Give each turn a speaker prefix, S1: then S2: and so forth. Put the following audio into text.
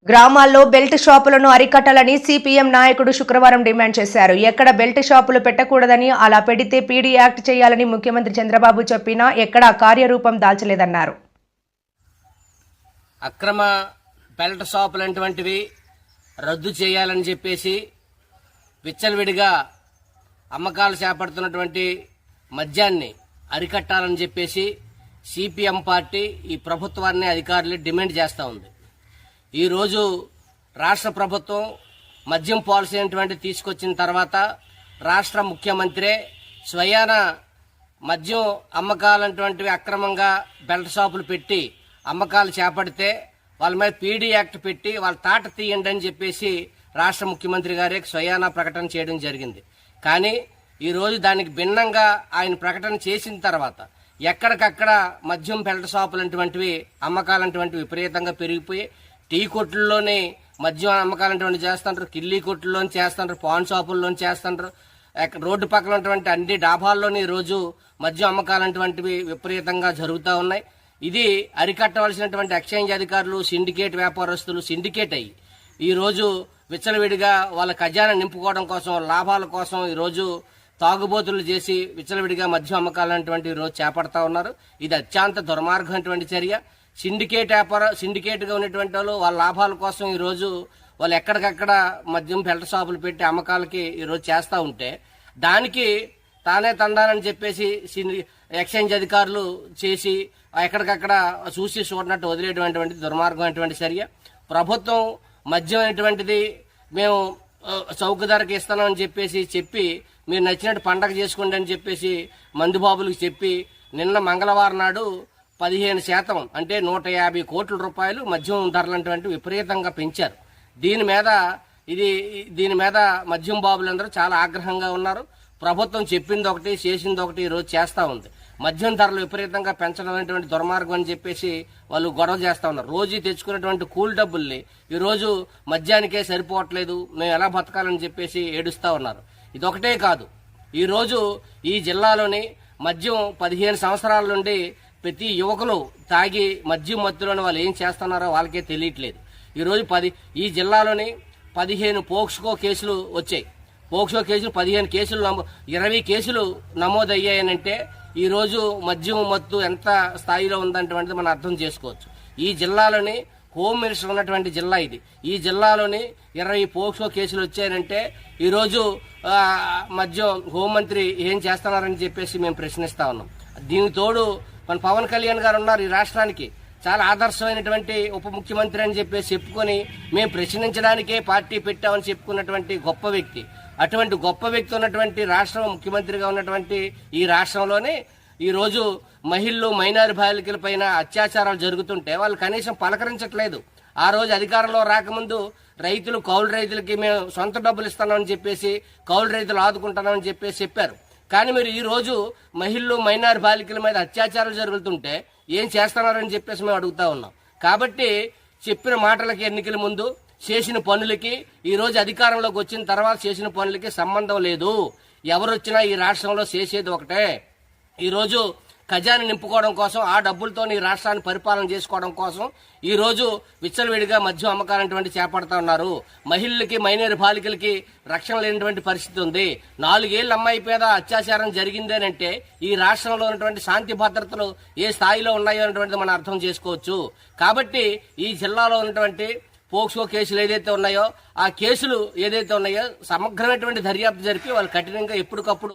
S1: గ్రామాల్లో belt షాపులను అరికట్టాలని CPM నాయకుడు శుక్రవారం డిమాండ్ చేశారు. ఎక్కడ బెల్ట్ షాపులు పెట్టకూడదని, అలా పెడితే పీడీ యాక్ట్ చేయాలని ముఖ్యమంత్రి చంద్రబాబు చెప్పినా ఎక్కడా కార్యరూపం దాల్చలేదన్నారు.
S2: అక్రమ బెల్ట్ షాపులంటివి రద్దు చేయాలని చెప్పేసి విచ్చలవిడిగా అమ్మకాలు చేపడుతున్నటువంటి మద్యాన్ని అరికట్టాలని చెప్పేసి సిపిఎం పార్టీ ఈ ప్రభుత్వాన్ని అధికారులు డిమాండ్ చేస్తూ ఉంది. ఈరోజు రాష్ట్ర ప్రభుత్వం మద్యం పాలసీ అనేటువంటి తీసుకొచ్చిన తర్వాత రాష్ట్ర ముఖ్యమంత్రి స్వయాన మద్యం అమ్మకాలంటువంటివి అక్రమంగా బెల్ట్ షాపులు పెట్టి అమ్మకాలు చేపడితే వాళ్ళ మీద పీడీ యాక్ట్ పెట్టి వాళ్ళ తాట తీయండి అని చెప్పేసి రాష్ట్ర ముఖ్యమంత్రి గారే స్వయాన ప్రకటన చేయడం జరిగింది. కానీ ఈరోజు దానికి భిన్నంగా ఆయన ప్రకటన చేసిన తర్వాత ఎక్కడికక్కడ మద్యం బెల్ట్ షాపులంటువంటివి అమ్మకాలంటువంటివి విపరీతంగా పెరిగిపోయి టీ కొట్లలోనే మద్యం అమ్మకాలంటువంటి చేస్తుంటారు, కిల్లీ కొట్లలోని చేస్తుంటారు, పాన్ షాపుల్లోని చేస్తుంటారు, రోడ్డు పక్కన ఉన్నటువంటి అన్ని డాబాల్లోని రోజు మద్యం అమ్మకాలంటువంటివి విపరీతంగా జరుగుతూ ఉన్నాయి. ఇది అరికట్టవలసినటువంటి ఎక్సైజ్ అధికారులు, సిండికేట్ వ్యాపారస్తులు సిండికేట్ అయ్యి ఈరోజు విచ్చలవిడిగా వాళ్ళ ఖజానా నింపుకోవడం కోసం, లాభాల కోసం ఈరోజు తాగుబోతులు చేసి విచ్చలవిడిగా మద్యం అమ్మకాలంటువంటి ఈరోజు చేపడతా ఉన్నారు. ఇది అత్యంత దుర్మార్గమైనటువంటి చర్య. సిండికేట్గా ఉన్నటువంటి వాళ్ళు వాళ్ళ లాభాల కోసం ఈరోజు వాళ్ళు ఎక్కడికక్కడ మద్యం బెల్ట్ షాపులు పెట్టి అమ్మకాలకి ఈరోజు చేస్తూ ఉంటే దానికి తానే తండాలని చెప్పేసి ఎక్సైజ్ అధికారులు చేసి ఎక్కడికక్కడ చూసి చూడనట్టు వదిలేటువంటి దుర్మార్గమైనటువంటి చర్య. ప్రభుత్వం మద్యం అనేటువంటిది మేము చౌక ధరకి ఇస్తామని చెప్పి మీరు నచ్చినట్టు పండగ చేసుకోండి అని చెప్పేసి మందుబాబులకు చెప్పి నిన్న మంగళవారం నాడు 15% అంటే 150 కోట్ల రూపాయలు మద్యం ధరలంటువంటి విపరీతంగా పెంచారు. దీని మీద మద్యం బాబులందరూ చాలా ఆగ్రహంగా ఉన్నారు. ప్రభుత్వం చెప్పింది ఒకటి, చేసింది ఒకటి ఈరోజు చేస్తూ ఉంది. మద్యం ధరలు విపరీతంగా పెంచడం అనేటువంటి దుర్మార్గం అని చెప్పేసి వాళ్ళు గొడవ చేస్తూ ఉన్నారు. రోజు తెచ్చుకున్నటువంటి కూల్ డబ్బుల్ని ఈరోజు మద్యానికే సరిపోవట్లేదు, మేము ఎలా బతకాలని చెప్పేసి ఏడుస్తూ ఉన్నారు. ఇదొకటే కాదు, ఈరోజు ఈ జిల్లాలోని మద్యం 15 సంవత్సరాల నుండి ప్రతి యువకులు తాగి మద్యం మత్తులోని వాళ్ళు ఏం చేస్తున్నారో వాళ్ళకే తెలియట్లేదు. ఈరోజు ఈ జిల్లాలోని 15 పోక్స్కో కేసులు వచ్చాయి. పోక్సో కేసులు 15 కేసులు 20 కేసులు నమోదయ్యాయనంటే ఈరోజు మద్యం మత్తు ఎంత స్థాయిలో ఉందనేటువంటిది మనం అర్థం చేసుకోవచ్చు. ఈ జిల్లాలోని హోమ్ మినిస్టర్ ఉన్నటువంటి జిల్లా ఇది. ఈ జిల్లాలోని 20 పోక్సో కేసులు వచ్చాయంటే ఈరోజు మద్యం హోంమంత్రి ఏం చేస్తున్నారని చెప్పేసి మేము ప్రశ్నిస్తా ఉన్నాం. దీనికి తోడు మన పవన్ కళ్యాణ్ గారు ఉన్నారు. ఈ రాష్ట్రానికి చాలా ఆదర్శమైనటువంటి ఉప ముఖ్యమంత్రి అని చెప్పేసి చెప్పుకొని మేము ప్రశ్నించడానికే పార్టీ పెట్టామని చెప్పుకున్నటువంటి గొప్ప వ్యక్తి. అటువంటి గొప్ప వ్యక్తి ఉన్నటువంటి రాష్ట్రం ముఖ్యమంత్రిగా ఉన్నటువంటి ఈ రాష్ట్రంలోనే ఈరోజు మహిళలు, మైనారి బాలికల పైన అత్యాచారాలు జరుగుతుంటే వాళ్ళు కనీసం పలకరించట్లేదు. ఆ రోజు అధికారంలో రాకముందు కౌలు రైతులకి మేము సొంత డబ్బులు ఇస్తామని చెప్పేసి కౌలు రైతులు ఆదుకుంటామని చెప్పేసి చెప్పారు. కానీ మీరు ఈ రోజు మహిళలు, మైనారి బాలికల మీద అత్యాచారాలు జరుగుతుంటే ఏం చేస్తున్నారని చెప్పేసి మేము అడుగుతా ఉన్నాం. కాబట్టి చెప్పిన మాటలకి, ఎన్నికల ముందు చేసిన పనులకి, ఈ రోజు అధికారంలోకి వచ్చిన తర్వాత చేసిన పనులకి సంబంధం లేదు. ఎవరు వచ్చినా ఈ రాష్ట్రంలో చేసేది ఒకటే. ఈరోజు ఖజానా నింపుకోవడం కోసం, ఆ డబ్బులతో ఈ రాష్ట్రాన్ని పరిపాలన చేసుకోవడం కోసం ఈరోజు విచ్చలవిడిగా మద్యం అమ్మకాలటువంటి చేపడతా ఉన్నారు. మహిళలకి, మైనారి బాలికలకి రక్షణ లేనటువంటి పరిస్థితి ఉంది. 4 ఏళ్ల అమ్మాయి మీద అత్యాచారం జరిగిందేనంటే ఈ రాష్ట్రంలో ఉన్నటువంటి శాంతి భద్రతలు ఏ స్థాయిలో ఉన్నాయో అనేటువంటిది మనం అర్థం చేసుకోవచ్చు. కాబట్టి ఈ జిల్లాలో ఉన్నటువంటి పోక్సో కేసులు ఏదైతే ఉన్నాయో ఆ కేసులు ఏదైతే ఉన్నాయో సమగ్రమైనటువంటి దర్యాప్తు జరిపి వాళ్ళు కఠినంగా ఎప్పటికప్పుడు